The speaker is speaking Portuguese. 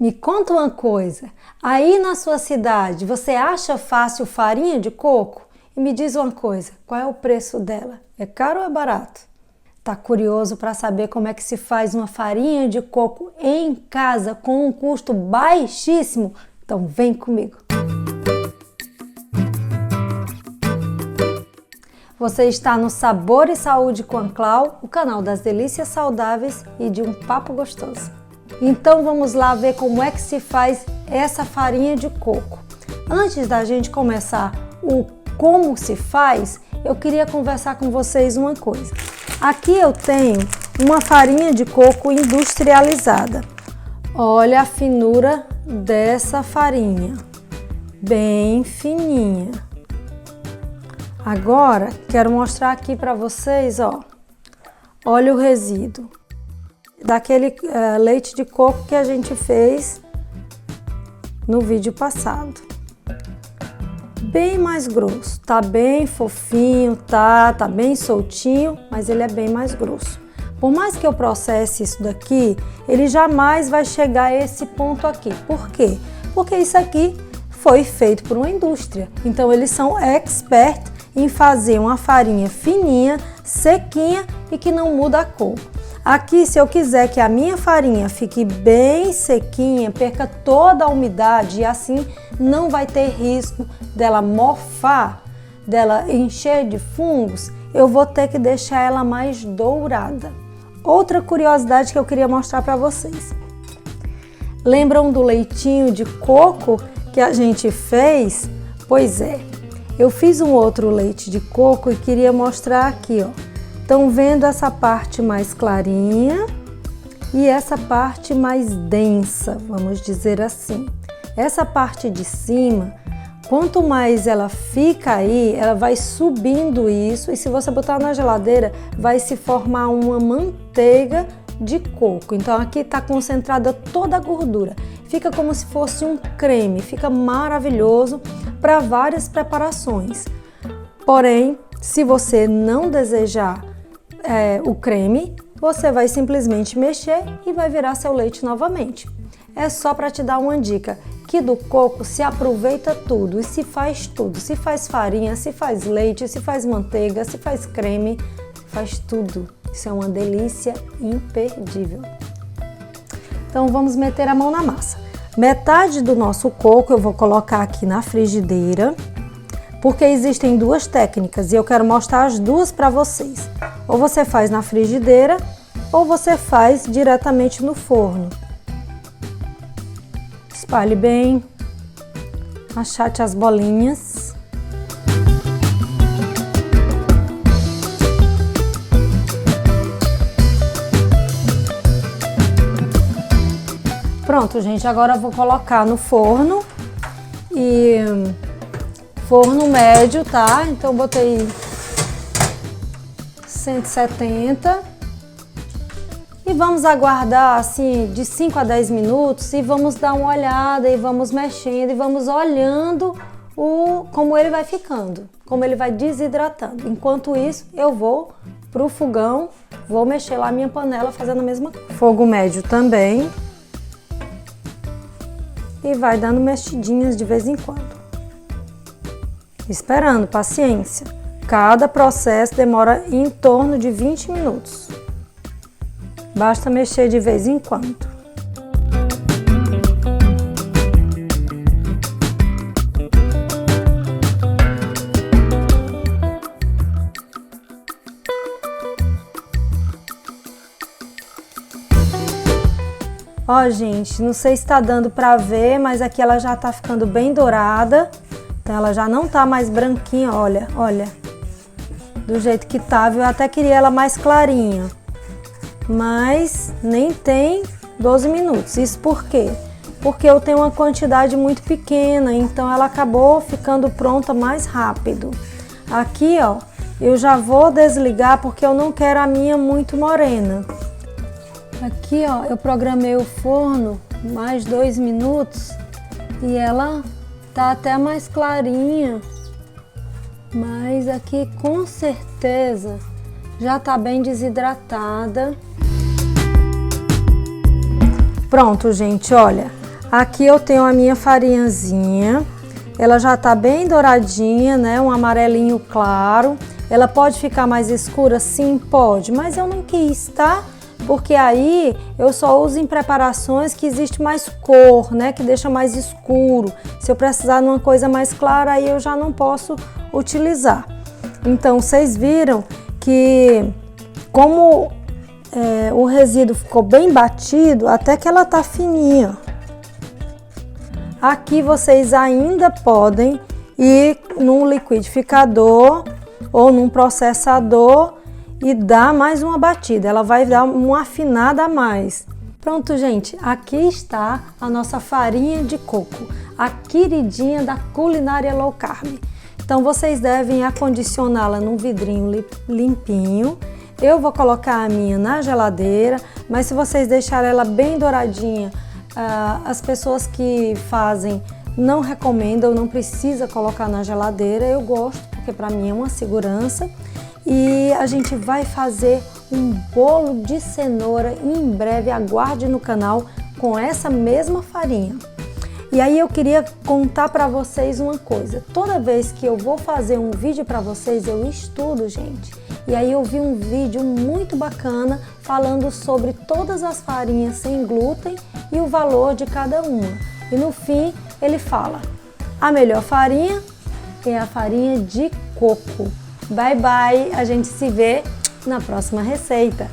Me conta uma coisa, aí na sua cidade você acha fácil farinha de coco? E me diz uma coisa, qual é o preço dela? É caro ou é barato? Tá curioso para saber como é que se faz uma farinha de coco em casa com um custo baixíssimo? Então vem comigo! Você está no Sabor e Saúde com a Clau, o canal das delícias saudáveis e de um papo gostoso. Então vamos lá ver como é que se faz essa farinha de coco. Antes da gente começar o como se faz, eu queria conversar com vocês uma coisa. Aqui eu tenho uma farinha de coco industrializada. Olha a finura dessa farinha, bem fininha. Agora quero mostrar aqui para vocês, ó. Olha o resíduo daquele leite de coco que a gente fez no vídeo passado. Bem mais grosso, tá bem fofinho, tá bem soltinho, mas ele é bem mais grosso. Por mais que eu processe isso daqui, ele jamais vai chegar a esse ponto aqui. Por quê? Porque isso aqui foi feito por uma indústria. Então eles são expert em fazer uma farinha fininha, sequinha e que não muda a cor. Aqui, se eu quiser que a minha farinha fique bem sequinha, perca toda a umidade e assim não vai ter risco dela mofar, dela encher de fungos, eu vou ter que deixar ela mais dourada. Outra curiosidade que eu queria mostrar para vocês. Lembram do leitinho de coco que a gente fez? Pois é, eu fiz um outro leite de coco e queria mostrar aqui, ó. Estão vendo essa parte mais clarinha e essa parte mais densa, vamos dizer assim. Essa parte de cima, quanto mais ela fica aí, ela vai subindo isso e se você botar na geladeira, vai se formar uma manteiga de coco. Então aqui está concentrada toda a gordura. Fica como se fosse um creme, fica maravilhoso para várias preparações. Porém, se você não desejar o creme, você vai simplesmente mexer e vai virar seu leite novamente. É só para te dar uma dica, que do coco se aproveita tudo e se faz tudo. Se faz farinha, se faz leite, se faz manteiga, se faz creme, faz tudo. Isso é uma delícia imperdível. Então vamos meter a mão na massa. Metade do nosso coco eu vou colocar aqui na frigideira, porque existem duas técnicas e eu quero mostrar as duas para vocês. Ou você faz na frigideira ou você faz diretamente no forno. Espalhe bem, achate as bolinhas. Pronto, gente, agora eu vou colocar no forno e forno médio, tá? Então botei 170 e vamos aguardar assim de 5 a 10 minutos e vamos dar uma olhada e vamos mexendo e vamos olhando como ele vai ficando, como ele vai desidratando. Enquanto isso, eu vou pro fogão, vou mexer lá a minha panela fazendo a mesma coisa. Fogo médio também. E vai dando mexidinhas de vez em quando. Esperando, paciência. Cada processo demora em torno de 20 minutos. Basta mexer de vez em quando. Ó, gente, não sei se tá dando pra ver, mas aqui ela já tá ficando bem dourada. Então ela já não tá mais branquinha, olha, olha. Do jeito que tava, eu até queria ela mais clarinha. Mas nem tem 12 minutos. Isso por quê? Porque eu tenho uma quantidade muito pequena, então ela acabou ficando pronta mais rápido. Aqui, ó, eu já vou desligar porque eu não quero a minha muito morena. Aqui, ó, eu programei o forno mais 2 minutos e ela tá até mais clarinha, mas aqui com certeza já tá bem desidratada. Pronto, gente, olha, Aqui eu tenho a minha farinhazinha. Ela já tá bem douradinha, né? Um amarelinho claro. Ela pode ficar mais escura? Sim, pode, mas eu não quis, tá? Porque aí eu só uso em preparações que existe mais cor, né? Que deixa mais escuro. Se eu precisar de uma coisa mais clara, aí eu já não posso utilizar. Então, vocês viram que como o resíduo ficou bem batido, até que ela tá fininha. Aqui vocês ainda podem ir num liquidificador ou num processador e dar mais uma batida. Ela vai dar uma afinada a mais. Pronto, gente, aqui está a nossa farinha de coco, a queridinha da culinária low carb. Então vocês devem acondicioná-la num vidrinho limpinho. Eu vou colocar a minha na geladeira, mas se vocês deixarem ela bem douradinha, as pessoas que fazem não recomendam, não precisa colocar na geladeira. Eu gosto, porque para mim é uma segurança. E a gente vai fazer um bolo de cenoura e em breve aguarde no canal com essa mesma farinha. E aí eu queria contar para vocês uma coisa. Toda vez que eu vou fazer um vídeo para vocês, eu estudo, gente. E aí eu vi um vídeo muito bacana falando sobre todas as farinhas sem glúten e o valor de cada uma. E no fim ele fala: a melhor farinha é a farinha de coco. Bye bye, a gente se vê na próxima receita.